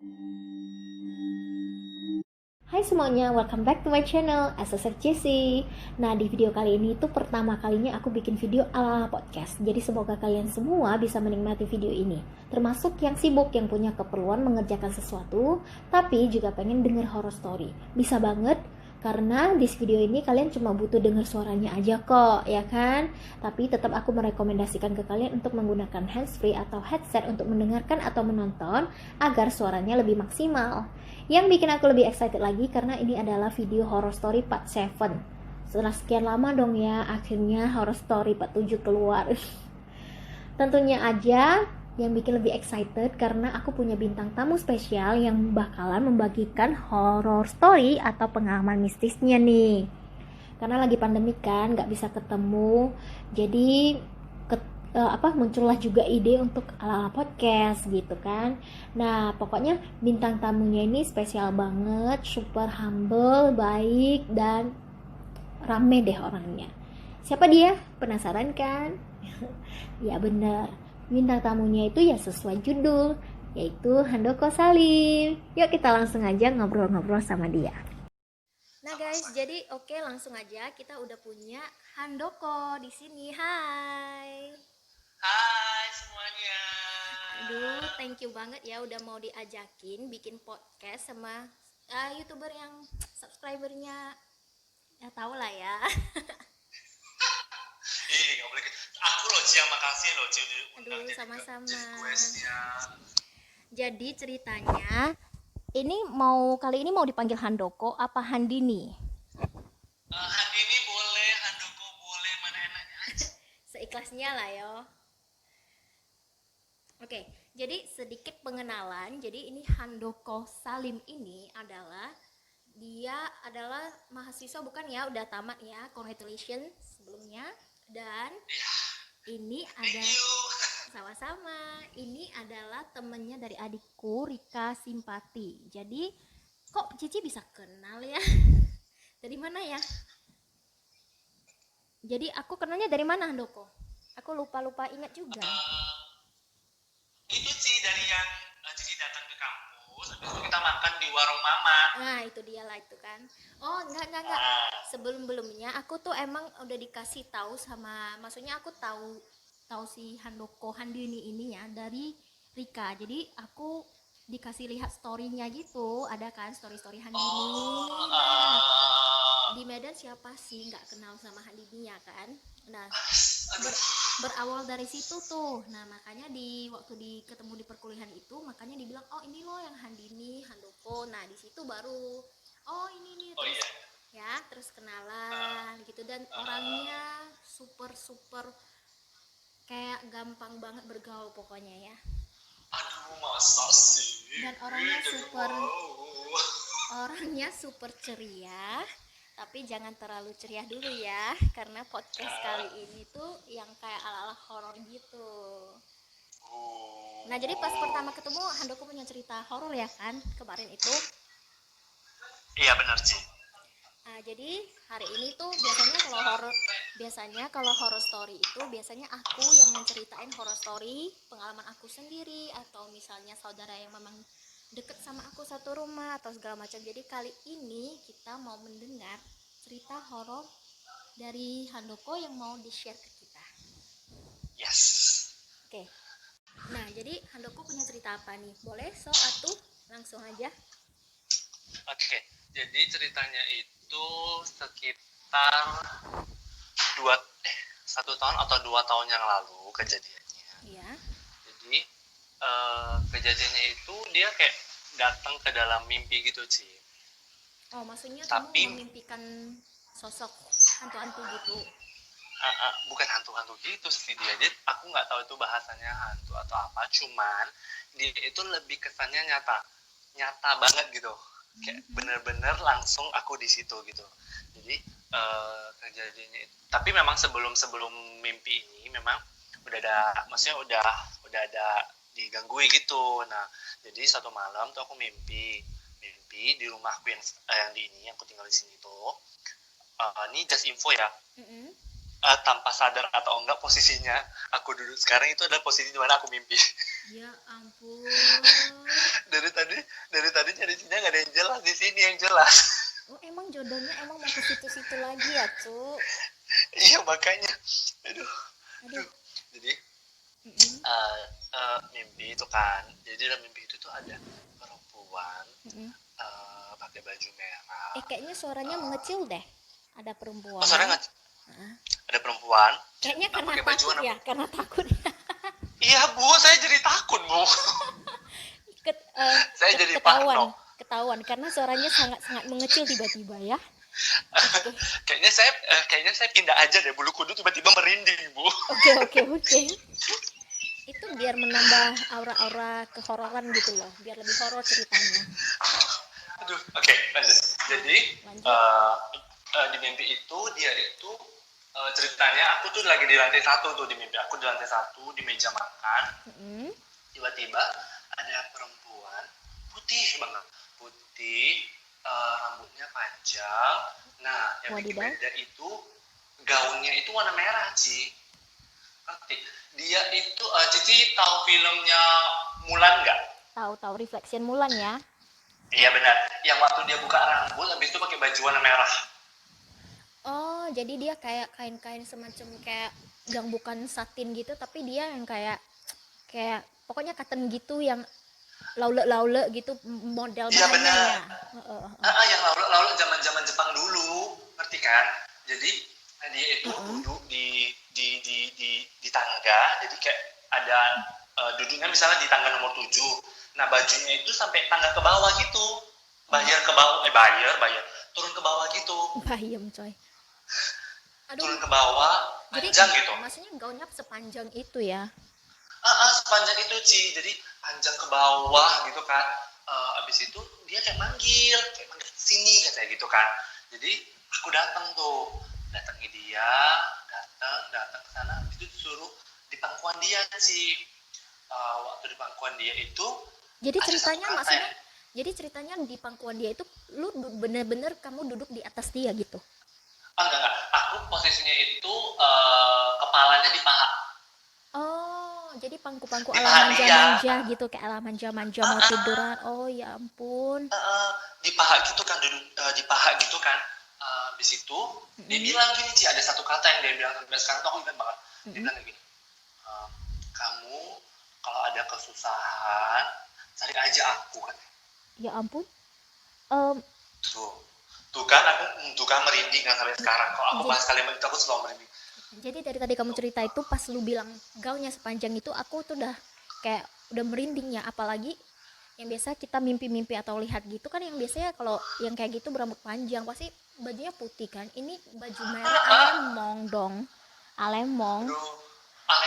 Hai semuanya, welcome back to my channel, SSR Jessie. Nah, di video kali ini tuh pertama kalinya aku bikin video ala podcast. Jadi semoga kalian semua bisa menikmati video ini. Termasuk yang sibuk, yang punya keperluan mengerjakan sesuatu, tapi juga pengen denger horror story. Bisa banget, karena di video ini kalian cuma butuh denger suaranya aja kok, ya kan? Tapi tetap aku merekomendasikan ke kalian untuk menggunakan handsfree atau headset untuk mendengarkan atau menonton agar suaranya lebih maksimal. Yang bikin aku lebih excited lagi karena ini adalah video horror story part 7. Setelah sekian lama dong ya, akhirnya horror story part 7 keluar. Tentunya aja yang bikin lebih excited karena aku punya bintang tamu spesial yang bakalan membagikan horror story atau pengalaman mistisnya nih. Karena lagi pandemi kan, nggak bisa ketemu, jadi muncullah juga ide untuk ala-ala podcast gitu kan. Nah, pokoknya bintang tamunya ini spesial banget, super humble, baik, dan rame deh orangnya. Siapa dia? Penasaran kan? Ya bener, bintang tamunya itu ya sesuai judul, yaitu Handoko Salim. Yuk kita langsung aja ngobrol-ngobrol sama dia. Nah guys, jadi oke, langsung aja kita udah punya Handoko di sini. Hai. Hai semuanya. Aduh, thank you banget ya udah mau diajakin bikin podcast sama YouTuber yang subscribernya ya tau lah ya. Nggak boleh gitu. Aku loh Ci yang makasih loh Ci udah undang Aduh, jadi sama-sama. jadi questnya. Jadi ceritanya kali ini mau dipanggil Handoko apa Handini? Handini boleh, Handoko boleh, mana enaknya aja. Seikhlasnya lah yo. Oke, jadi sedikit pengenalan. Jadi ini Handoko Salim ini dia adalah mahasiswa, bukan ya, udah tamat ya. Congratulations sebelumnya. Dan ini Thank ada you. sama-sama. Ini adalah temennya dari adikku, Rika Simpati. Jadi kok Cici bisa kenal ya? Dari mana ya? Jadi aku kenalnya dari mana, Handoko? Aku lupa-lupa ingat juga. Itu sih dari yang Cici datang ke kampus, habis itu kita makan di warung Mama. Nah, itu dia lah itu kan. Oh, enggak. Sebelum-belumnya aku tuh emang udah dikasih tahu sama, maksudnya aku tahu tahu si Handoko Handini ini ya dari Rika. Jadi aku dikasih lihat story-nya gitu, ada kan story-story Oh, Handini. Nah, di Medan siapa sih nggak kenal sama Handini ya kan? Nah, berawal dari situ tuh. Nah, makanya waktu ketemu di perkuliahan itu, makanya dibilang, "Oh, ini loh yang Handini, Handoko." Nah, di situ baru ini nih oh terus iya. ya, terus kenalan gitu, dan orangnya super super kayak gampang banget bergaul pokoknya ya. Aduh masa sih. Dan orangnya Jadi super wow. orangnya super ceria, tapi jangan terlalu ceria dulu ya, karena podcast kali ini tuh yang kayak ala-ala horor gitu. Nah, jadi pas pertama ketemu Handoko punya cerita horor ya kan kemarin itu. Iya benar sih. Nah, jadi hari ini tuh biasanya kalau horror story itu biasanya aku yang menceritain horror story, pengalaman aku sendiri, atau misalnya saudara yang memang deket sama aku satu rumah atau segala macam. Jadi kali ini kita mau mendengar cerita horor dari Handoko yang mau di-share ke kita. Yes. Oke. Nah, jadi Handoko punya cerita apa nih? Boleh atuh langsung aja. Oke, jadi ceritanya itu sekitar dua 1 tahun atau 2 tahun yang lalu kejadiannya. Iya. Jadi kejadiannya itu dia kayak datang ke dalam mimpi gitu sih. Oh, maksudnya Tapi kamu memimpikan sosok hantu-hantu gitu? bukan hantu-hantu gitu sih dia. Jadi aku nggak tahu itu bahasanya hantu atau apa. Cuman dia itu lebih kesannya nyata banget gitu. Kayak bener-bener langsung aku di situ gitu. Jadi kejadiannya tapi memang sebelum mimpi ini memang udah ada, maksudnya udah ada digangguin gitu. Nah jadi satu malam tuh aku mimpi di rumahku yang di ini, yang aku tinggal di sini tuh. Ini just info ya. Tanpa sadar atau enggak posisinya aku duduk sekarang itu adalah posisi di mana aku mimpi. Ya ampun. dari tadi di sini yang jelas. Oh, emang jodohnya emang mau ke situ-situ lagi ya, Cuk? Iya makanya, aduh. Aduh. Jadi Mm-mm. mimpi itu kan, jadi dalam mimpi itu tuh ada perempuan Mm-mm. pakai baju merah. Kayaknya suaranya mengecil deh. Ada Oh sorry perempuan. nggak, Heeh. ada perempuan Kayaknya karena pakai baju takut warna. ya, karena takut. Iya bu, saya jadi takut bu. Ket- Saya jadi ketahuan, parno. ketahuan karena suaranya sangat-sangat mengecil tiba-tiba ya. Oke, Kayaknya saya pindah aja deh, bulu kuduk tiba-tiba merinding bu. oke, oke, oke. Itu biar menambah aura-aura kehororan gitu loh, biar lebih horor ceritanya. Aduh, oke, lanjut. Jadi Lanjut. di mimpi itu dia itu ceritanya aku tuh lagi di lantai 1 tuh, di mimpi aku di lantai 1 di meja makan. Mm-mm. Tiba-tiba ada perempuan putih banget, putih, rambutnya panjang. Nah, yang bikin Wadidaw. beda itu gaunnya itu warna merah, Ci. Ngerti? Dia itu, Cici tahu filmnya Mulan nggak? Tahu-tahu Reflection Mulan ya. Iya benar. Yang waktu dia buka rambut, habis itu pakai baju warna merah. Oh, jadi dia kayak kain-kain semacam kayak yang bukan satin gitu, tapi dia yang kayak kayak pokoknya cotton gitu yang laule-laule gitu model Iya bahannya benar. ya. Heeh, heeh. Yang lalu zaman-zaman Jepang dulu, ngerti kan? Jadi dia itu Heeh. duduk di tangga, jadi kayak ada duduknya misalnya di tangga nomor 7. Nah, bajunya itu sampai tangga ke bawah gitu. Oh, Bayar ke bawah, bayar, turun ke bawah gitu. bayem coy. Aduh, Turun ke bawah, jadi panjang gitu. maksudnya gaunnya sepanjang itu ya. Sepanjang itu sih, jadi panjang ke bawah gitu kan. Abis itu dia kayak manggil sini katanya gitu kan. Jadi aku datang tuh, datangi dia, datang ke sana. Itu disuruh di pangkuan dia sih. Waktu di pangkuan dia itu Jadi ada satu ceritanya kata maksudnya yang jadi ceritanya di pangkuan dia itu lu bener-bener kamu duduk di atas dia gitu. enggak, aku posisinya itu kepalanya di paha, Oh, jadi pangku-pangku di ala paha dia. manja-manja gitu kayak ala manja-manja Ah, mau ah, tiduran. Oh ya ampun. di paha gitu kan, duduk di paha gitu kan. Habis itu dia Mm-mm. bilang gini sih, ada satu kata yang dia bilang sampai sekarang tuh aku ingat banget. Dia Mm-mm. bilang kayak gini, kamu kalau ada kesusahan cari aja aku kan. Ya ampun. Em, Tuh, tuh kan merinding kan sampai sekarang. Kalau aku jadi bahas kalimat itu aku selalu merinding. jadi dari tadi kamu cerita itu pas lu bilang gaunnya sepanjang itu aku tuh udah kayak udah merinding ya, apalagi yang biasa kita mimpi-mimpi atau lihat gitu kan yang biasanya kalau yang kayak gitu berambut panjang pasti bajunya putih kan. Ini baju merah alemong dong. Alemong. Aduh,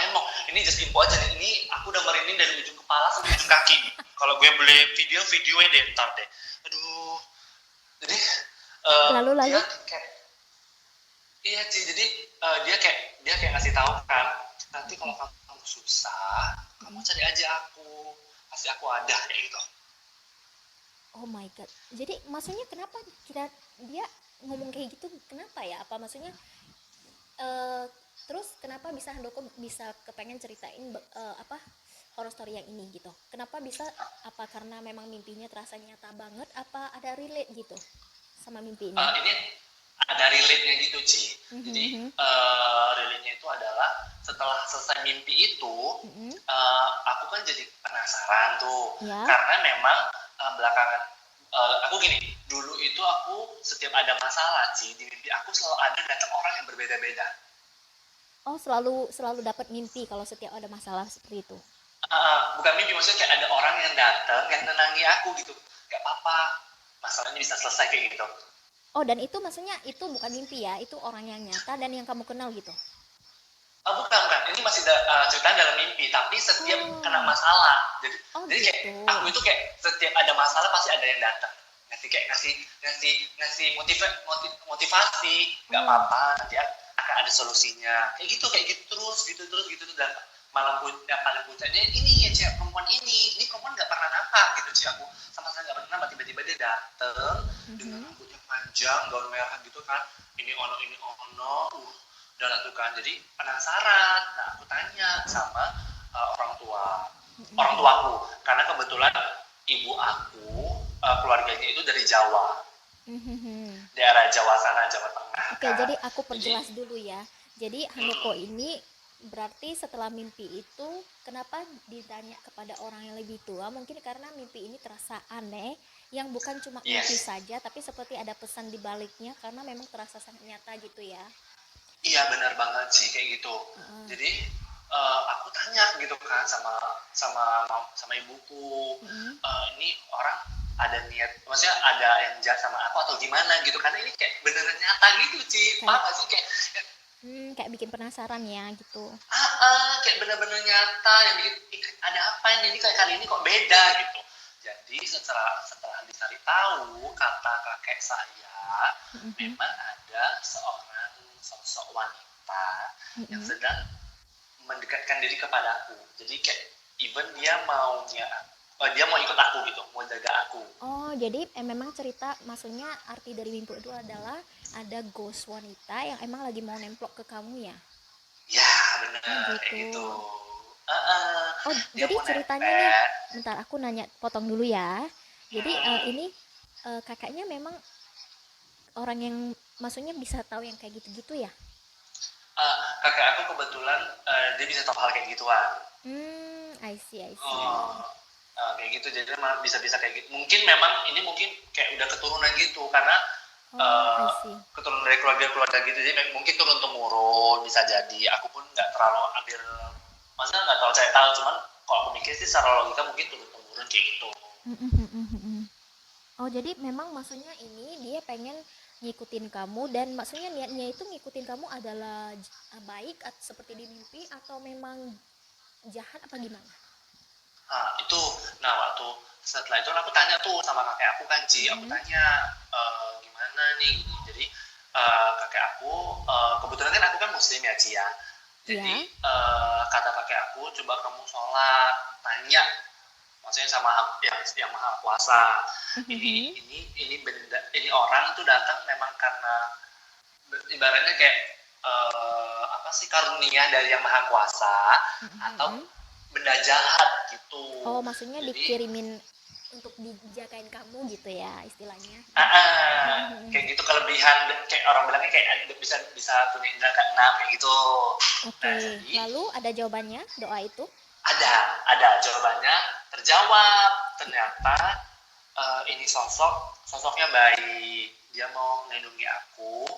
emang ini just info aja nih. Ini aku udah merinding dari ujung kepala sampai ujung kaki nih. Kalau gue beli videonya deh ntar deh. Aduh, jadi Lalu dia kayak iya sih. Jadi dia kayak ngasih tahu kan. Nanti kalau kamu susah, kamu cari aja aku. Pasti aku ada kayak gitu. oh my god. Jadi maksudnya kenapa kira dia ngomong kayak gitu kenapa ya? Apa maksudnya eh terus kenapa bisa Handoko bisa kepengen ceritain apa horror story yang ini gitu? Kenapa bisa apa karena memang mimpinya terasa nyata banget apa ada relate gitu sama mimpi ini? Ini ada relate-nya gitu Ci. Jadi Mhm. relate-nya itu adalah setelah selesai mimpi itu Mhm. aku kan jadi penasaran tuh, Ya. karena memang belakangan aku gini, dulu itu aku setiap ada masalah Ci, di mimpi aku selalu ada datang orang yang berbeda-beda. Oh, selalu selalu dapat mimpi kalau setiap ada masalah seperti itu. Bukan mimpi, maksudnya kayak ada orang yang datang yang nenangi aku gitu, gak apa-apa, masalahnya bisa selesai kayak gitu. Oh, dan itu maksudnya itu bukan mimpi ya, itu orang yang nyata dan yang kamu kenal gitu. Bukan. Ini masih cerita dalam mimpi, tapi setiap kena Oh, masalah. Jadi, oh jadi kayak gitu. aku itu kayak setiap ada masalah pasti ada yang datang. Ngasih motivasi. Gak Oh, apa-apa, nanti akan ada solusinya. Kayak gitu terus. Dan yang paling puncaknya ini ya cewek perempuan ini perempuan nggak pernah nampak gitu sih, aku sama sekali nggak pernah nampak. Tiba-tiba dia dateng dengan mhm. rambutnya panjang, gaun merah gitu kan. Ini ono, udah tuh kan, jadi penasaran. Nah aku tanya sama orang tuaku, karena kebetulan ibu aku keluarganya itu dari Jawa, Mhm. daerah Jawa sana, Jawa Tengah Oke, kan. jadi aku Jadi perjelas dulu ya. Jadi Hanoko ini berarti setelah mimpi itu kenapa ditanya kepada orang yang lebih tua? Mungkin karena mimpi ini terasa aneh, yang bukan cuma mimpi yes, saja, tapi seperti ada pesan di baliknya karena memang terasa sangat nyata gitu ya. iya benar banget sih kayak gitu. Heeh. Jadi aku tanya gitu kan sama sama sama ibuku, Mm-mm. ini orang ada niat, maksudnya ada yang jahat sama aku atau gimana gitu, karena ini kayak beneran nyata gitu sih, paham Kayak gak sih kayak kayak bikin penasaran ya gitu. kayak bener-bener nyata yang bikin ada apa ini kayak kali ini kok beda gitu. Jadi setelah setelah dicari tahu kata kakek saya, Mm-mm. memang ada seorang sosok wanita yang Mm-mm. sedang mendekatkan diri kepadaku. Jadi kayak even dia mau ikut aku gitu, mau jaga aku. Oh, jadi memang cerita maksudnya arti dari mimpi itu adalah ada ghost wanita yang emang lagi mau nemplok ke kamu ya? Ya Oh bener kayak gitu. gitu. Uh, Oh, dia jadi mau ceritanya nih, nempel. bentar aku nanya, potong dulu ya. Jadi Hmm, ini kakaknya memang orang yang maksudnya bisa tahu yang kayak gitu-gitu ya? kakak aku kebetulan dia bisa tahu hal kayak gituan. I see, I see. Oh, kayak gitu jadi memang bisa-bisa kayak gitu. Mungkin memang ini mungkin kayak udah keturunan gitu karena Oh, I see. keturunan dari keluarga-keluarga gitu jadi mungkin turun temurun bisa jadi. Aku pun nggak terlalu ambil, maksudnya nggak terlalu saya tahu, cuman kalau aku mikir sih secara logika mungkin turun temurun kayak gitu. Oh, jadi memang maksudnya ini dia pengen ngikutin kamu dan maksudnya niatnya itu ngikutin kamu adalah baik seperti di mimpi atau memang jahat apa gimana? Itu, nah waktu setelah itu aku tanya tuh sama kakek aku kan Ci, aku Mm-mm. tanya gimana nih gini. Jadi kakek aku kebetulan kan aku kan muslim ya Ci ya. Jadi Iya. kata kakek aku coba kamu sholat, tanya maksudnya sama yang maha kuasa. Ini benda ini orang tuh datang memang karena ibaratnya kayak apa sih karunia dari yang maha kuasa atau benda jahat gitu. Oh, maksudnya Jadi dikirimin untuk dijagain kamu gitu ya istilahnya. kayak gitu kelebihan kayak orang bilangnya kayak bisa bisa punya indera keenam kayak gitu. Nah Oke, jadi lalu ada jawabannya doa itu? ada jawabannya terjawab, ternyata ini sosoknya baik, dia mau melindungi aku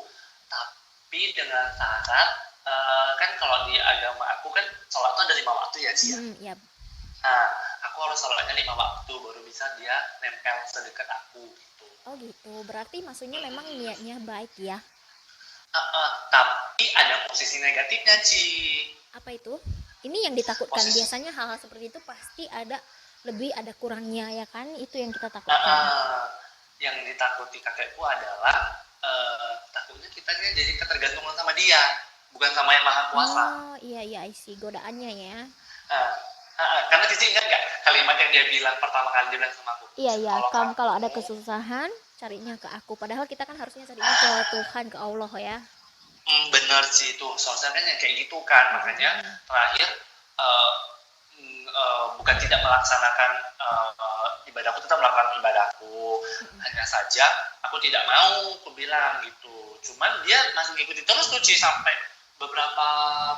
tapi dengan syarat kan kalau di agama aku kan sholat tuh ada 5 waktu ya Cia. Ya. Nah, aku harus sholatnya 5 waktu baru bisa dia nempel sedekat aku gitu. Oh gitu, berarti maksudnya memang niatnya baik ya. Tapi ada posisi negatifnya Ci. Apa itu? Ini yang ditakutkan. Posisi Biasanya hal-hal seperti itu pasti ada kurangnya ya kan? Itu yang kita takutkan. yang ditakuti kakekku adalah takutnya kita jadi ketergantungan sama dia, bukan sama yang maha kuasa. Oh, iya iya, I see. Godaannya ya. Uh, karena Cici ingat gak kalimat yang dia bilang pertama kali dia bilang sama aku, Iya iya, kalau kamu kamu kalau ada kesusahan carinya ke aku. Padahal kita kan harusnya carinya ke Tuhan, ke Allah ya. bener sih itu soalnya kan yang kayak gitu kan, makanya terakhir uh, bukan tidak melaksanakan ibadahku, tetap melakukan ibadahku, hanya saja aku tidak mau, aku bilang gitu. Cuman dia masih ngikuti terus tuh Ci, sampai beberapa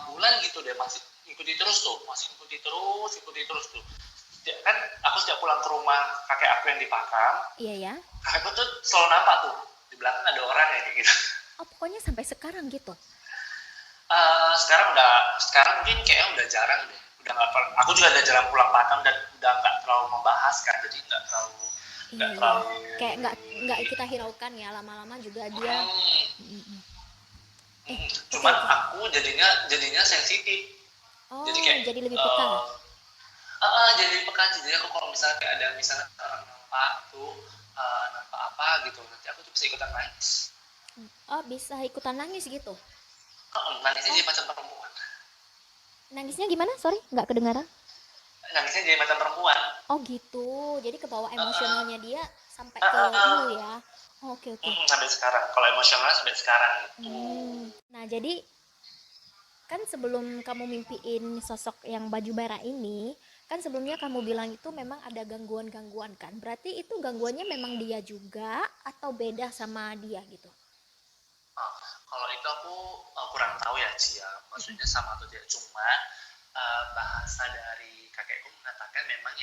bulan gitu deh masih ikuti terus tuh, ikuti terus tuh. Kan aku setiap pulang ke rumah kakek aku yang di Pakam, Iya ya. kakekku tuh selalu nampak tuh di belakang ada orang ya kayak gitu. Oh, pokoknya sampai sekarang gitu. Sekarang mungkin kayaknya udah jarang deh, udah nggak, aku juga udah jarang pulang Batam dan udah nggak terlalu membahas kan, jadi Iya nggak iya. terlalu Kayak nggak kita hiraukan ya, lama-lama juga dia. Oke cuman oke. aku jadinya sensitif, jadi Oh, kayak jadi lebih peka. jadi peka, jadi aku kalau misalnya kayak ada misalnya orang nampak tuh nampak apa gitu, nanti aku tuh bisa ikutan nangis. Oh, bisa ikutan nangis gitu. Nangisnya Oh, jadi macam perempuan, nangisnya gimana? Sorry, nggak kedengaran. nangisnya jadi macam perempuan. Oh gitu. Jadi kebawa emosionalnya dia sampai ke Uh, itu ya. Oh, oke oke. Sampai sekarang kalau emosional sampai sekarang gitu. Nah, jadi kan sebelum kamu mimpiin sosok yang baju merah ini, kan sebelumnya kamu bilang itu memang ada gangguan-gangguan kan, berarti itu gangguannya memang dia juga atau beda sama dia gitu? Ah, kalau itu aku kurang tahu ya Ci ya, Mm-mm. maksudnya sama atau tidak. Cuma bahasa dari kakekku mengatakan memang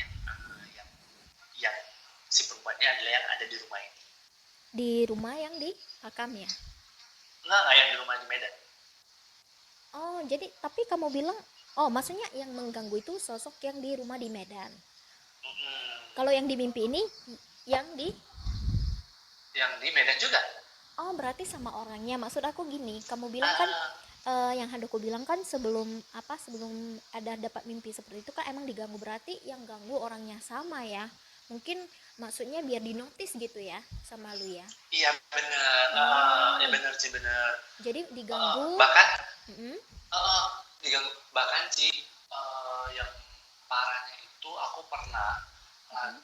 yang si perempuannya adalah yang ada di rumah ini. Di rumah yang di Hakam ya? Enggak yang di rumah di Medan. Oh, jadi tapi kamu bilang, oh maksudnya yang mengganggu itu sosok yang di rumah di Medan. Mm-mm. Kalau yang di mimpi ini, yang di, Yang di Medan juga. oh berarti sama orangnya. Maksud aku gini, kamu bilang kan, Ah, yang Handoko bilang kan sebelum apa, sebelum ada dapat mimpi seperti itu kan emang diganggu, berarti yang ganggu orangnya sama ya. Mungkin maksudnya biar dinotis gitu ya sama lu ya. iya benar. Ya Oh, benar sih benar. jadi diganggu. Bahkan Mm-mm, diganggu, bahkan sih yang parahnya itu aku pernah mm-mm.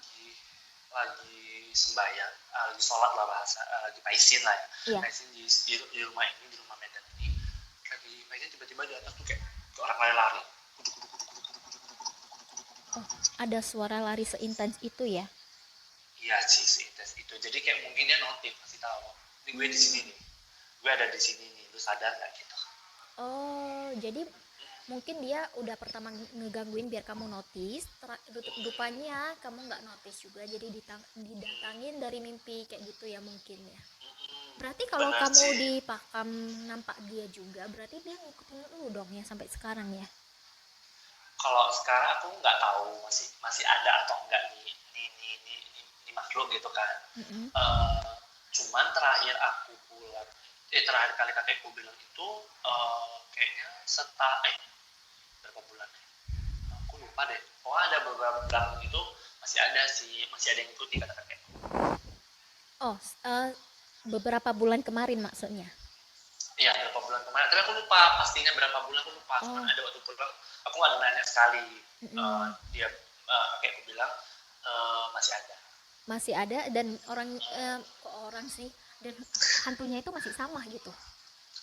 lagi sembahyang, lagi sholat lah bahasa, lagi paisin lah ya, Iya. paisin di rumah ini, di rumah Medan ini, lagi paisin tiba-tiba di atas tuh kayak orang lari-lari, kuduk kuduk kuduk kuduk kuduk kuduk kuduk kuduk kuduk kuduk Oh, kuduk kuduk. ada suara lari seintens itu ya. Iya sih seintens itu, jadi kayak mungkin dia notif kasih tahu, ini gue di sini nih, gue ada di sini nih, lu sadar nggak gitu. Oh, jadi mungkin dia udah pertama ngegangguin biar kamu notice, rupanya kamu nggak notice juga, jadi didatangin dari mimpi kayak gitu ya mungkin ya. Berarti kalau Bener kamu sih. di Pakam nampak dia juga, berarti dia ngikutin lu dong ya sampai sekarang ya. Kalau sekarang aku nggak tahu masih masih ada atau enggak nih makhluk gitu kan. Mm-mm. Eh, Cuman terakhir aku pulang, terakhir kali kakekku bilang itu kayaknya berapa bulan ya? Aku lupa deh. Oh ada beberapa bulan itu masih ada yang ikuti kata kakekku. Oh, beberapa bulan kemarin maksudnya. Iya beberapa bulan kemarin. Tapi aku lupa pastinya berapa bulan, aku lupa. Cuman Oh, ada waktu pulang aku nggak nanya sekali. mm-mm. Dia kakekku bilang masih ada. Masih ada dan orang, kok orang sih, dan hantunya itu masih sama gitu.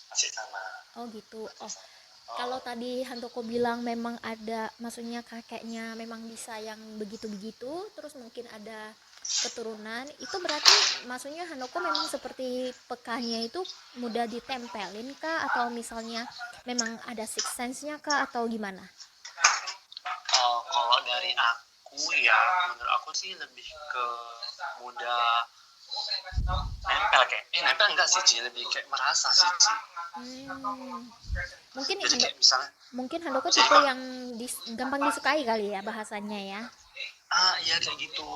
Masih sama. Oh gitu. Masih Oh, sama. kalau tadi Handoko bilang memang ada, maksudnya kakeknya memang bisa yang begitu-begitu, terus mungkin ada keturunan, itu berarti maksudnya Handoko memang seperti pekahnya itu mudah ditempelin kah, atau misalnya memang ada six sense-nya kah, atau gimana? Kalau dari aku ya, menurut aku sih lebih ke mudah nempel kayak. Nempel enggak sih Ci, lebih kayak merasa sih Ci. Hmm, mungkin Jadi kayak misalnya, mungkin Handoko jadi tipe yang gampang disukai kali ya bahasanya ya. iya kayak gitu.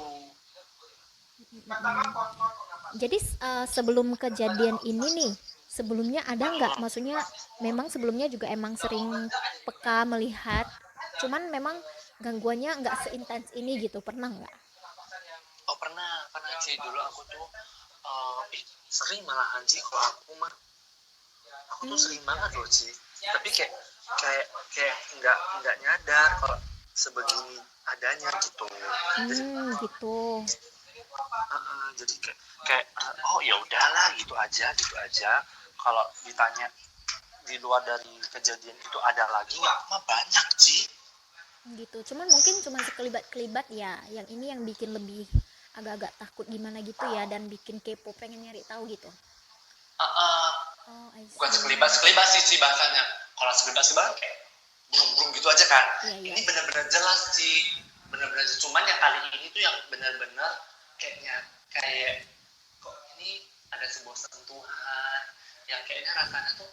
Jadi sebelum kejadian ini nih, sebelumnya ada nggak? Maksudnya memang sebelumnya juga emang sering peka melihat, cuman memang gangguannya nggak seintens ini gitu, pernah nggak? Oh pernah Ci, dulu aku tuh sering malahan Ci, kalau aku tuh Hmm, sering banget loh Ci. Tapi kayak kayak kayak nggak nyadar kalau sebegini adanya gitu. Jadi gitu. jadi kayak oh ya udahlah gitu aja. Kalau ditanya di luar dari kejadian itu ada lagi ya mah banyak sih. Gitu. Cuman mungkin cuma sekelibat-kelibat ya. Yang ini yang bikin lebih agak-agak takut gimana gitu ya, dan bikin kepo pengen nyari tahu gitu. uh, uh, Oh, I Bukan see. sekelibat sih bahasanya. Kalau sekelibat kayak burung gitu aja kan. Iya, iya. Ini benar-benar jelas sih, benar-benar. Cuman yang kali ini tuh yang benar-benar kayaknya kayak kok ini ada sebuah sentuhan yang kayaknya rasanya tuh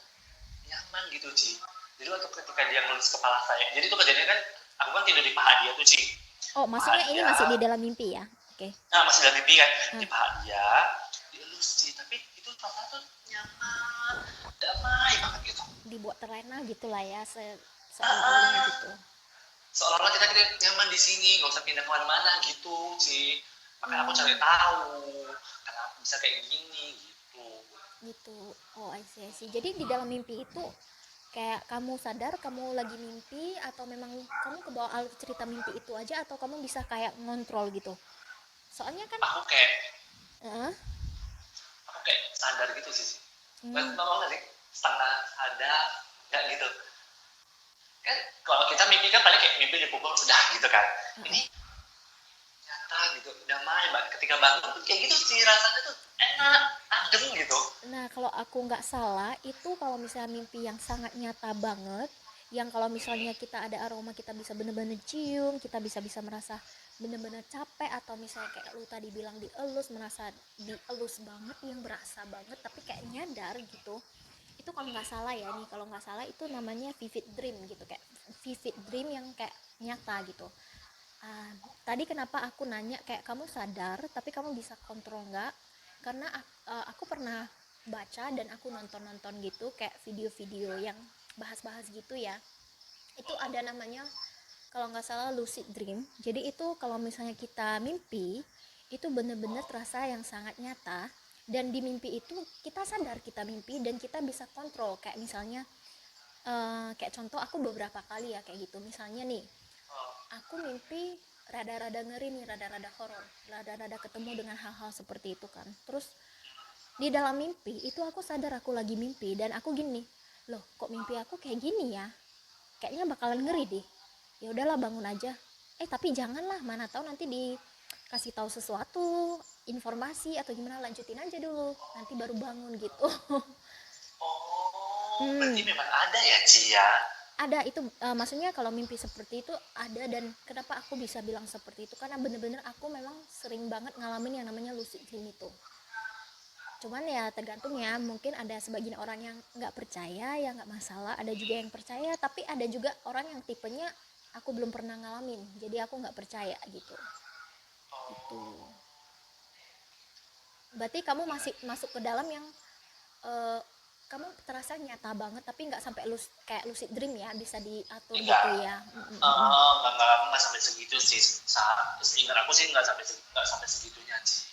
nyaman gitu Ci. Jadi waktu ketika dia ngelus kepala saya, jadi tuh kejadiannya kan aku kan tidur di paha dia tuh Ci. Oh, Paha maksudnya ini dia, masih di dalam mimpi ya? Oke. nah masih dalam mimpi kan, Ah, di paha dia dielus Ci, tapi itu rasanya tuh nyaman, damai banget gitu. dibuat terlena gitulah ya, seolah-olah Ah, gitu. seolah-olah kita nyaman di sini, nggak usah pindah kemana-mana gitu Ci. Makanya aku cari Hmm, tahu kenapa bisa kayak gini gitu. gitu. Oh, I see. Jadi di dalam mimpi itu kayak kamu sadar kamu lagi mimpi, atau memang kamu ke bawah alur cerita mimpi itu aja, atau kamu bisa kayak ngontrol gitu? Soalnya kan, Aku kayak eh, aku kayak sadar gitu sih. Nggak hmm, tahu nggak sih, setengah sadar nggak gitu. Kan kalau kita mimpi kan paling kayak mimpi dipukul udah gitu kan. Heeh. Ini nyata gitu, damai banget. Ketika bangun tuh kayak gitu sih rasanya tuh enak, adem gitu. Nah, kalau aku nggak salah, itu kalau misalnya mimpi yang sangat nyata banget, yang kalau misalnya kita ada aroma, kita bisa bener-bener cium, kita bisa merasa bener-bener capek, atau misalnya kayak lu tadi bilang dielus, merasa dielus banget, yang berasa banget, tapi kayak nyadar gitu. Itu kalau nggak salah ya nih, kalau nggak salah itu namanya vivid dream gitu, kayak vivid dream yang kayak nyata gitu. Ah, tadi kenapa aku nanya kayak kamu sadar tapi kamu bisa kontrol nggak? Karena aku pernah baca dan aku nonton-nonton gitu kayak video-video yang bahas-bahas gitu ya. Itu ada namanya kalau nggak salah lucid dream. Jadi itu kalau misalnya kita mimpi itu bener-bener terasa yang sangat nyata, dan di mimpi itu kita sadar kita mimpi dan kita bisa kontrol, kayak misalnya kayak contoh aku beberapa kali ya kayak gitu. Misalnya nih, aku mimpi rada-rada ngeri nih, rada-rada horor, rada-rada ketemu dengan hal-hal seperti itu kan. Terus di dalam mimpi itu aku sadar aku lagi mimpi, dan aku gini, loh kok mimpi aku kayak gini ya, kayaknya bakalan ngeri deh. Ya udahlah, bangun aja. Tapi janganlah, mana tahu nanti dikasih tahu sesuatu, informasi atau gimana, lanjutin aja dulu nanti baru bangun gitu. Oh, berarti hmm memang ada ya Ci ya. ada itu, maksudnya kalau mimpi seperti itu ada. Dan kenapa aku bisa bilang seperti itu, karena bener-bener aku memang sering banget ngalamin yang namanya lucid dream itu. Cuman ya tergantung ya, mungkin ada sebagian orang yang nggak percaya, ya nggak masalah, ada juga yang percaya, tapi ada juga orang yang tipenya aku belum pernah ngalamin, jadi aku nggak percaya gitu. Itu berarti kamu masih masuk ke dalam yang eh, kamu terasa nyata banget tapi nggak sampai kayak lucid dream ya, bisa diatur Enggak. gitu ya. Mm. Enggak sampai segitu sih. Seingat aku sih enggak sampai segitunya Ci.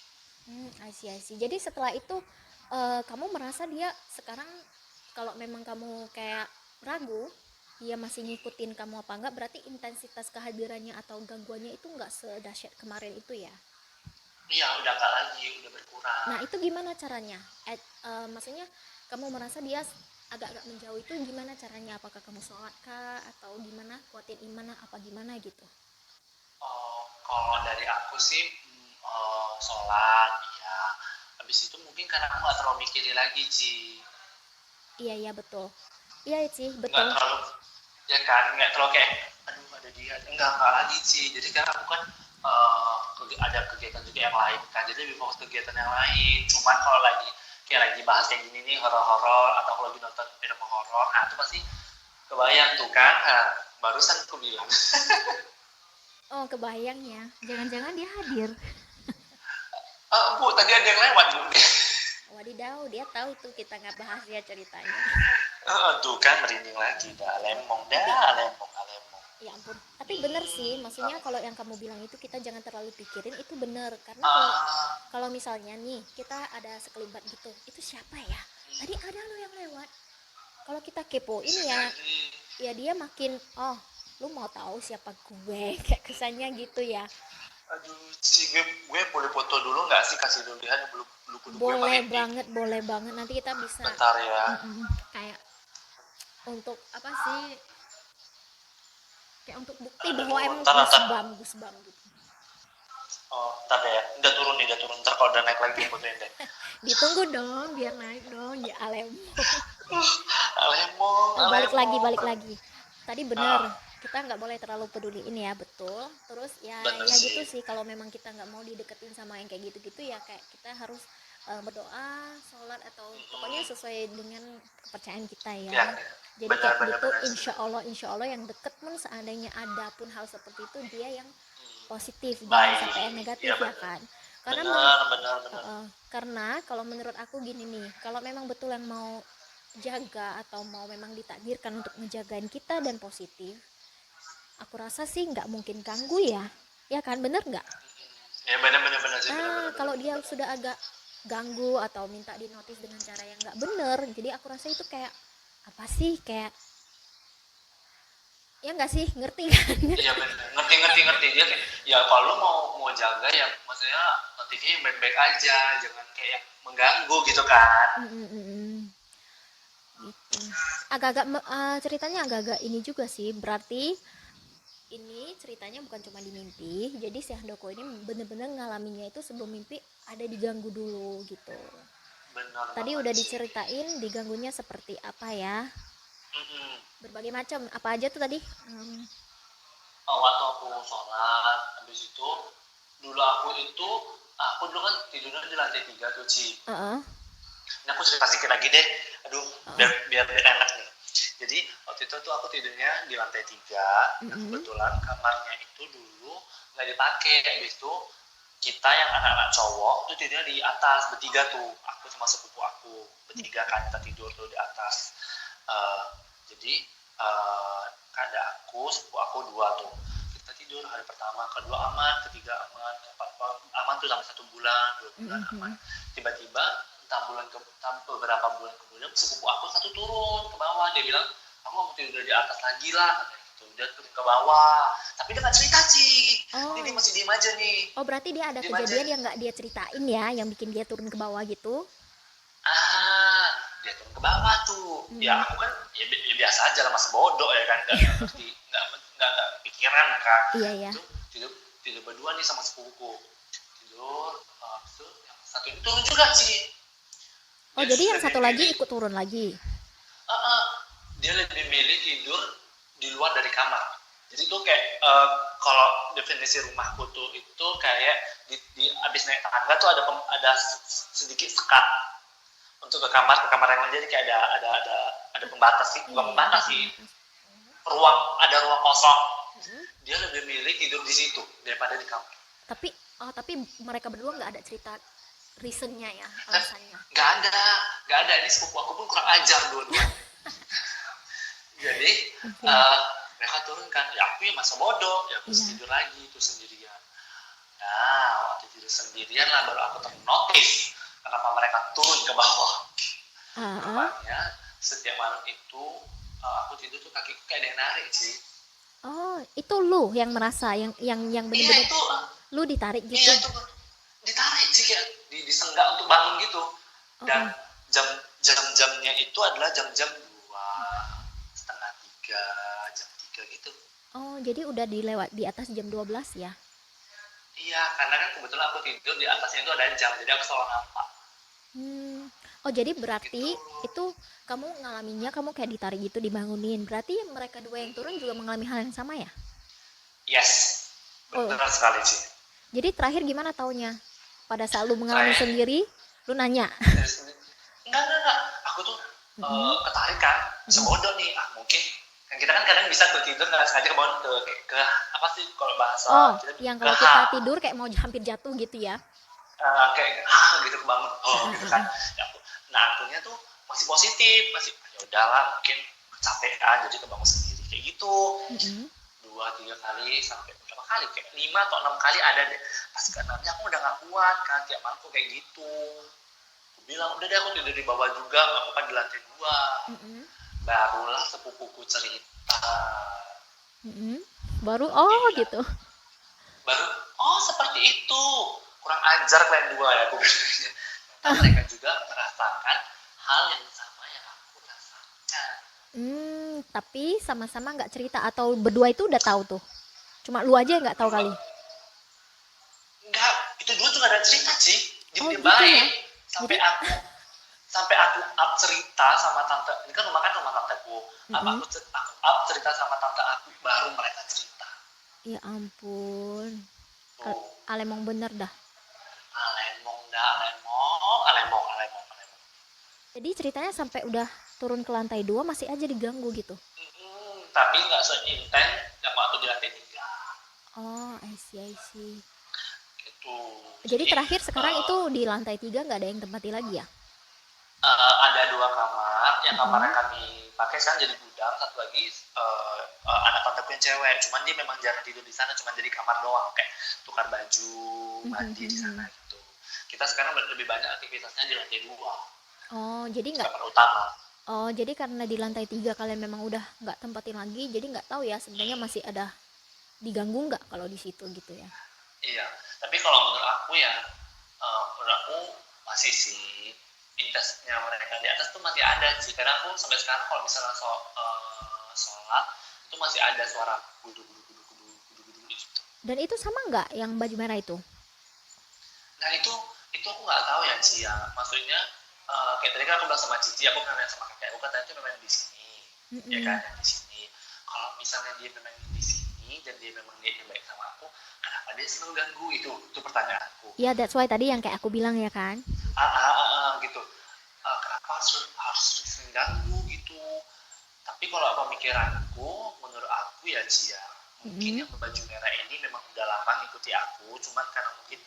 I see. Jadi setelah itu kamu merasa dia sekarang, kalau memang kamu kayak ragu dia masih ngikutin kamu apa enggak, berarti intensitas kehadirannya atau gangguannya itu enggak sedahsyat kemarin itu ya. Iya, udah enggak lagi, udah berkurang. Nah, itu gimana caranya? Maksudnya kamu merasa dia agak-agak menjauh, itu gimana caranya? Apakah kamu sholat kah atau gimana, kuatin iman apa gimana gitu? Kalau dari aku sih sholat ya. Habis itu mungkin karena aku nggak terlalu mikirin lagi Ci. Iya, iya betul. Iya sih, Nggak betul. terlalu, ya kan, nggak terlalu kayak aduh ada dia, enggak lagi Ci. Jadi karena aku kan ada kegiatan juga yang lain kan, jadi lebih fokus kegiatan yang lain. Cuman kalau lagi bahas kayak gini nih, horor-horor, atau aku lagi nonton film horor, nah itu pasti kebayang tuh kan. Nah, barusan aku bilang Oh, kebayang ya. Jangan-jangan dia hadir. Bu tadi ada yang lewat Bu. Wadidaw, dia tahu tuh kita nggak bahas ya ceritanya. Tuh kan merinding lagi dah, lemong Tapi dah, lemong. ya ampun, tapi bener sih, maksudnya kalau yang kamu bilang itu kita jangan terlalu pikirin, itu bener. Karena kalau Ah, kalau misalnya nih kita ada sekelibat gitu, itu siapa ya, tadi ada lo yang lewat, kalau kita kepoin bisa ya, jadi. ya dia makin, oh lu mau tahu siapa gue, kayak kesannya gitu ya. Aduh, gue boleh foto dulu nggak sih, kasih dulu lihat belum belum kudu gue Boleh mimpi. banget, boleh banget, nanti kita bisa Bentar ya. kayak untuk apa sih, kayak untuk bukti bahwa Aduh, emang ntar ntar. gusbam gitu. Oh, ntar deh ya. Udah turun. Ntar kalau udah naik lagi fotoin deh. Ditunggu dong biar naik dong ya, Alem. Lemong. Balik lagi tadi bener, Ah, kita nggak boleh terlalu peduli ini ya, betul. Terus ya, bener ya gitu sih. sih, kalau memang kita nggak mau dideketin sama yang kayak gitu-gitu ya, kayak kita harus berdoa, sholat, atau pokoknya sesuai dengan kepercayaan kita ya. Ya, Jadi benar kayak benar gitu, benar sih. insya Allah yang deket pun, seandainya ada pun hal seperti itu, dia yang positif, jangan Baik. sampai yang negatif Ya ya benar. kan. Karena Benar. karena kalau menurut aku gini nih, kalau memang betul yang mau jaga atau mau memang ditakdirkan untuk ngejagain kita dan positif, aku rasa sih nggak mungkin ganggu ya, ya kan, bener nggak? Ya benar sih, Kalau dia benar. sudah agak ganggu atau minta di notice dengan cara yang nggak bener, jadi aku rasa itu kayak apa sih, kayak ya nggak sih, ngerti kan? Iya benar. Ngerti dia kayak ya kalau lu mau jaga ya maksudnya notifnya yang baik-baik aja, jangan kayak mengganggu gitu kan. Mm, mm, mm, mm. gitu. Agak-agak ceritanya agak-agak ini juga sih. Berarti ini ceritanya bukan cuma di mimpi. Jadi si Handoko ini bener-bener ngalaminnya itu sebelum mimpi ada diganggu dulu gitu. Benar Tadi banget udah sih. diceritain diganggunya seperti apa ya? Mm-mm. Berbagai macam. Apa aja tuh tadi? Waktu aku sholat habis itu dulu aku dulu kan tidurnya di lantai 3 tuh Ci. Heeh. Ini aku cerita sedikit lagi deh, aduh, Heeh. biar enak nih. Jadi waktu itu tuh aku tidurnya di lantai 3. Nah Mm-mm. kebetulan kamarnya itu dulu nggak dipakai. Habis itu kita yang anak-anak cowok tuh tidurnya di atas bertiga tuh, aku sama sepupu aku bertiga kan kita tidur tuh di atas. Eh, jadi uh, ada aku, sepupu aku dua tuh, kita tidur hari pertama, kedua aman, ketiga aman, keempat aman tuh sampai 1 bulan, 2 bulan aman. Mm-mm. Tiba-tiba entah beberapa bulan kemudian sepupu aku satu turun ke bawah, dia bilang aku mau tidur di atas lagi lah gitu. Dia turun ke bawah tapi dia nggak cerita sih, dia Oh. masih diem aja nih, Oh, berarti dia ada diem aja. kejadian yang nggak dia ceritain ya, yang bikin dia turun ke bawah gitu. Dia turun ke bawah tuh, ya Hmm. aku kan ya biasa aja lah, masih bodoh ya kan, nggak ngerti, nggak pikiran kan. Iya ya. Itu tidur tidur berdua nih sama sepupuku, tidur. Itu yang satu ini turun juga sih, Oh, dia jadi yang lebih satu lagi milih, ikut turun lagi. uh, uh, dia lebih milih tidur di luar dari kamar. Jadi tuh kayak kalau definisi rumahku tuh itu kayak di abis naik tangga tuh ada sedikit sekat untuk ke kamar yang lain, jadi kayak ada pembatas sih, Iya bukan ya, ada pembatas sih, pembatas. ada ruang kosong. Mm-mm. Dia lebih milih tidur di situ daripada di kamar. Tapi tapi mereka berdua nggak ada cerita reasonnya ya, Dan alasannya. nggak ada ini sepupu aku pun kurang ajar dua-duanya. Jadi Oke. mereka turun kan, ya aku ya masa bodoh, ya aku Iya. tidur lagi itu sendirian. Nah waktu tidur sendirian lah baru aku ternotis kenapa mereka turun ke bawah. Ah, ah. Rupanya setiap malam itu aku tidur tuh kakiku kayak ada yang narik sih. Oh, itu lu yang merasa yang Iya bener-bener itu, lu ditarik iya gitu. itu ditarik sih, kayak disenggak untuk bangun gitu. Oh, Dan oh. jam-jamnya itu adalah jam-jam 2, setengah 3, jam 3 gitu. Oh, jadi udah dilewat di atas jam 12 ya. Iya, karena kan kebetulan aku tidur di atasnya itu ada jam, jadi aku selalu nampak. Hmm. Oh, jadi berarti Gitu. itu kamu ngalaminnya kamu kayak ditarik gitu dibangunin. Berarti mereka dua yang turun juga mengalami hal yang sama ya? Yes, Oh, benar sekali sih. jadi terakhir gimana taunya? Pada saat lu mengalami Terakhir, sendiri, lu nanya. enggak. Aku tuh Mm-mm. ketarik kan, Mm-mm. sebodoh nih, mungkin kan kita kan kadang bisa tidur nggak sengaja kebangun ke apa sih kalau Oh, bahasa kita yang ke kalau H, kita tidur kayak mau hampir jatuh gitu ya? kayak gitu kebangun, gitu kan. Ya, nah akunya tuh masih positif, masih ya udahlah mungkin kecapean jadi kebangun sendiri kayak gitu. Mm-mm. 2, 3 kali sampai berapa kali, kayak 5 atau 6 kali ada deh. Pas ke-6-nya aku udah gak kuat kan, tiap malam tuh kayak gitu. Aku bilang udah deh aku tidur di bawah juga, gak apa-apa di lantai 2. Mm-mm. Barulah sepupuku cerita, Mm-mm. Baru dia oh bilang gitu. baru, oh seperti itu, kurang ajar kalian dua ya, aku bilangnya. Ternyata mereka juga merasakan hal yang sama yang aku rasakan. Tapi sama-sama nggak cerita atau berdua itu udah tahu tuh. Cuma lu aja yang nggak tahu Dua, kali. enggak, itu dua juga ada cerita sih, Oh diem-diem gitu baik. ya. sampai Jadi, aku sampai aku up cerita sama tante, ini kan rumah tanteku, mm-mm. aku up cerita sama tante aku baru mereka cerita Ya ampun. tuh. Alemong bener dah. Alemong dah, alemong. Jadi ceritanya sampai udah turun ke lantai 2 masih aja diganggu gitu. Tapi nggak seintens yang waktu di lantai 3 Oh, I see, I see. gitu. Jadi Jadi terakhir sekarang itu di lantai 3 nggak ada yang tempati lagi ya? ada 2 kamar, yang kamar Mm-mm. yang kami pakai sekarang jadi gudang, satu lagi anak tanteku yang cewek, cuman dia memang jarang tidur di sana, cuman jadi kamar doang, kayak tukar baju, mandi di sana gitu. Kita sekarang lebih banyak aktivitasnya di lantai 2, Oh, jadi di nggak. kamar utama. Oh, jadi karena di lantai 3 kalian memang udah nggak tempatin lagi, jadi nggak tahu ya sebenarnya masih ada diganggu nggak kalau di situ gitu ya. Iya, tapi kalau menurut aku ya, menurut aku masih sih, intensnya mereka di atas tuh masih ada sih, karena aku sampai sekarang kalau misalnya sholat itu masih ada suara gudu gudu gudu gudu gudu gudu gitu. Dan itu sama nggak yang baju merah itu? Nah itu aku nggak tahu ya Ci ya, maksudnya kayak tadi kan aku bilang sama Cici, aku nanya sama kakek aku, katanya itu memang di sini, ya kan, yang di sini. Kalau misalnya dia memang di sini dan dia memang dia baik sama aku, kenapa dia selalu ganggu, itu pertanyaanku. Ya, that's why tadi yang kayak aku bilang ya kan. Gitu. Kenapa harus sering ganggu gitu. Tapi kalau pemikiranku, menurut aku ya Cia, mungkin yang baju merah ini memang udah lama ngikuti aku, cuman karena mungkin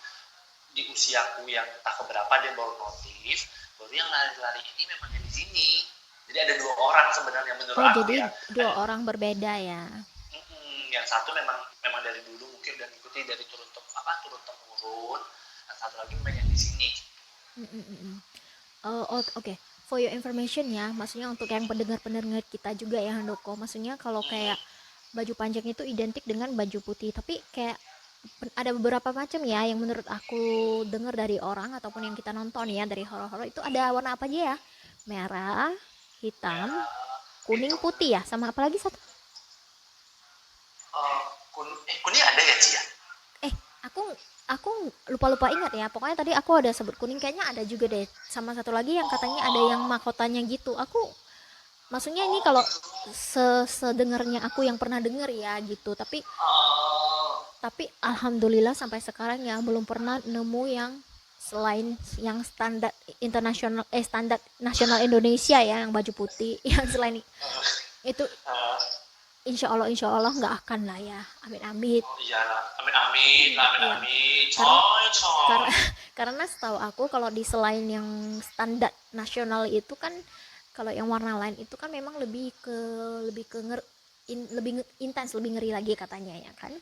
di usiaku yang tak keberapa dia baru notif, baru yang lari-lari ini memang yang di sini. Jadi ada 2 orang sebenarnya menurut aku jadi ya. 2 orang berbeda ya. Yang satu memang dari dulu mungkin udah ngikuti dari turun temurun, yang satu lagi memang yang di sini. Oke. For your information ya, maksudnya untuk yang pendengar-pendengar kita juga ya Handoko, maksudnya kalau kayak baju panjang itu identik dengan baju putih, tapi kayak ada beberapa macam ya yang menurut aku dengar dari orang ataupun yang kita nonton ya dari horor-horor itu ada warna apa aja ya? Merah, hitam, kuning, putih ya, sama apa lagi satu? Kuning ada ya Cia? Aku lupa ingat ya. Pokoknya tadi aku ada sebut kuning, kayaknya ada juga deh. Sama satu lagi yang katanya ada yang mahkotanya gitu. Aku maksudnya ini kalau sedengarnya aku yang pernah denger ya gitu. Tapi alhamdulillah sampai sekarang ya belum pernah nemu yang selain yang standar internasional standar nasional Indonesia ya yang baju putih yang selain itu insya Allah nggak akan lah ya, amit-amit. Iyalah, amin. Karena setahu aku kalau di selain yang standar nasional itu kan, kalau yang warna lain itu kan memang lebih ke lebih intens, lebih ngeri lagi katanya ya kan.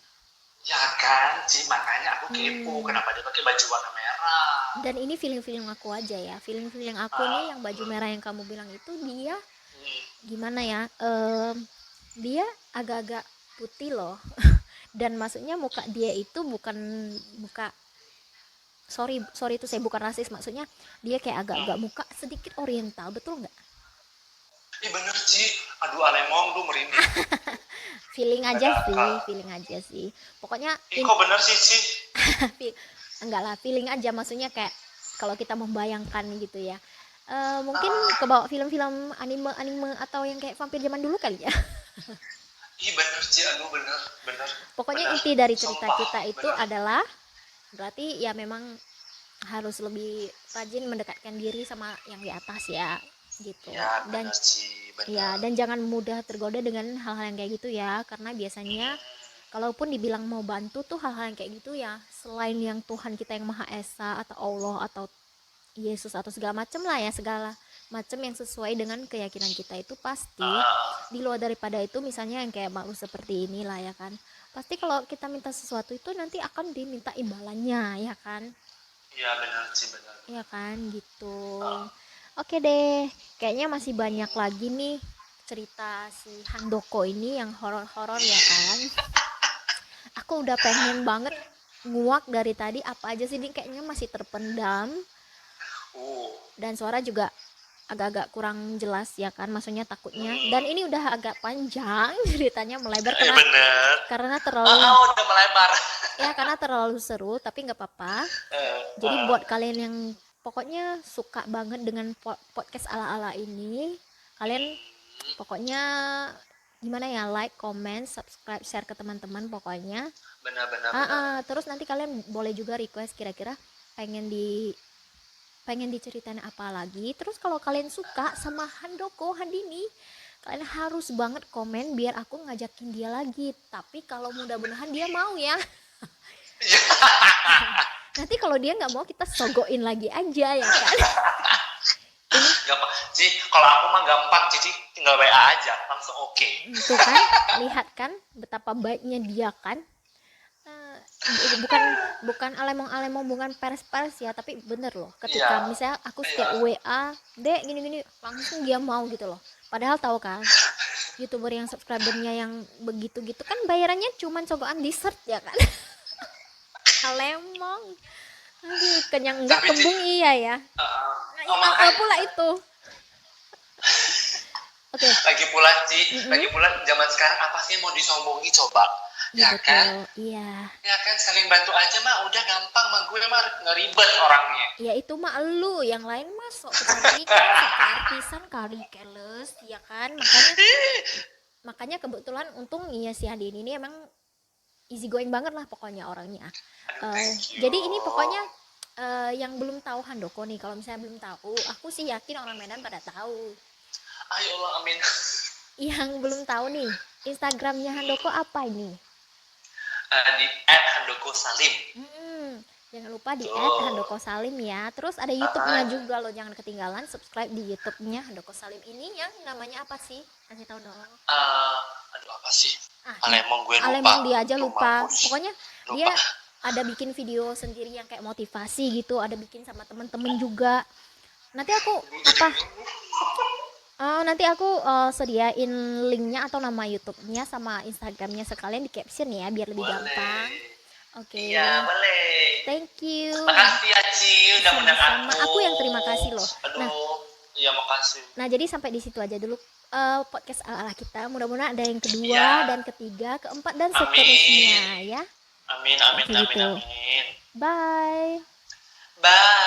Ya kan sih, makanya aku kepo kenapa dia pakai baju warna merah. Dan ini feeling aku aja ya, feeling aku nih yang baju merah yang kamu bilang itu dia gimana ya, dia agak-agak putih loh. Dan maksudnya muka dia itu bukan muka, sorry itu saya bukan rasis, maksudnya dia kayak agak-agak muka sedikit oriental, betul nggak? Bener sih, aduh alemong tuh merinding. feeling aja sih pokoknya. Kok bener sih enggak lah, feeling aja, maksudnya kayak kalau kita membayangkan gitu ya, mungkin kebawa film-film anime atau yang kayak vampir zaman dulu kali ya. Bener sih, aduh bener. Pokoknya inti dari cerita kita itu adalah berarti ya memang harus lebih rajin mendekatkan diri sama yang di atas ya gitu. Ya, dan ya, dan jangan mudah tergoda dengan hal-hal yang kayak gitu ya, karena biasanya kalaupun dibilang mau bantu tuh hal-hal yang kayak gitu ya, selain yang Tuhan kita yang Maha Esa atau Allah atau Yesus atau segala macam lah ya, segala macam yang sesuai dengan keyakinan kita itu pasti di luar daripada itu, misalnya yang kayak makhluk seperti inilah ya kan, pasti kalau kita minta sesuatu itu nanti akan diminta imbalannya ya kan. Iya benar sih, benar. Iya kan gitu. Oke deh, kayaknya masih banyak lagi nih cerita si Handoko ini yang horor-horor ya kan. Aku udah pengen banget nguak dari tadi, apa aja sih, ini kayaknya masih terpendam. Dan suara juga agak-agak kurang jelas ya kan, maksudnya takutnya. Dan ini udah agak panjang ceritanya, melebar karena terlalu udah melebar. Ya karena terlalu seru, tapi nggak apa-apa. Jadi buat kalian yang pokoknya suka banget dengan podcast ala-ala ini, kalian pokoknya gimana ya, like, comment, subscribe, share ke teman-teman pokoknya. Benar. Terus nanti kalian boleh juga request kira-kira pengen diceritain apa lagi. Terus kalau kalian suka sama Handoko Handini, kalian harus banget komen biar aku ngajakin dia lagi. Tapi kalau mudah-mudahan dia mau ya. Nanti kalau dia nggak mau, kita sogoin lagi aja ya kan. Gampang sih, kalau aku mah gampang, Cici tinggal WA aja langsung oke. Itu kan, lihat kan betapa baiknya dia kan. Bukan alemong bukan pers ya, tapi bener loh, ketika misalnya aku setiap WA dek gini langsung dia mau gitu loh. Padahal tahu kan YouTuber yang subscribernya yang begitu kan bayarannya cuman cokokan dessert ya kan. Alemong, aduh kenyang enggak kembung iya ya. Apa pula itu? Oke. Lagi pula zaman sekarang apa sih yang mau disombongi coba? Iya Ya betul. kan? Iya. Ya kan saling bantu aja mah udah gampang, mah gue mah ngeribet orangnya. Ya itu mah lu, yang lain mah sok kecantikan, sok keartisan kali keles, ya kan? Makanya kebetulan untung iya si Andi ini emang easy going banget lah pokoknya orangnya. Aduh, thank you. Jadi ini pokoknya yang belum tahu Handoko nih, kalau misalnya belum tahu, aku sih yakin orang Medan pada tahu. Ayo Allah, amin. Yang belum tahu nih, Instagramnya Handoko apa ini? Di @handoko_salim. Jangan lupa di Tuh. @handoko salim ya. Terus ada YouTube-nya juga loh, jangan ketinggalan subscribe di YouTube-nya Handoko Salim ini yang namanya apa sih? Kasih tahu dong. Aduh apa sih? Ah, Alemong gue lupa. Alemong dia aja Tuh, lupa. mampus. Pokoknya Lupa. dia ada bikin video sendiri yang kayak motivasi gitu, ada bikin sama temen-temen juga. Nanti aku sediain linknya atau nama YouTube-nya sama Instagram-nya sekalian di caption ya biar lebih gampang. Oke. Iya, boleh. Thank you. Makasih ya Ci, udah undang Sama-sama. aku. Aku yang terima kasih loh. Aduh, iya makasih. Nah, jadi sampai di situ aja dulu podcast ala-ala kita. Mudah-mudahan ada yang kedua Iya. dan ketiga, keempat dan Amin. seterusnya ya. Amin. Bye. Bye.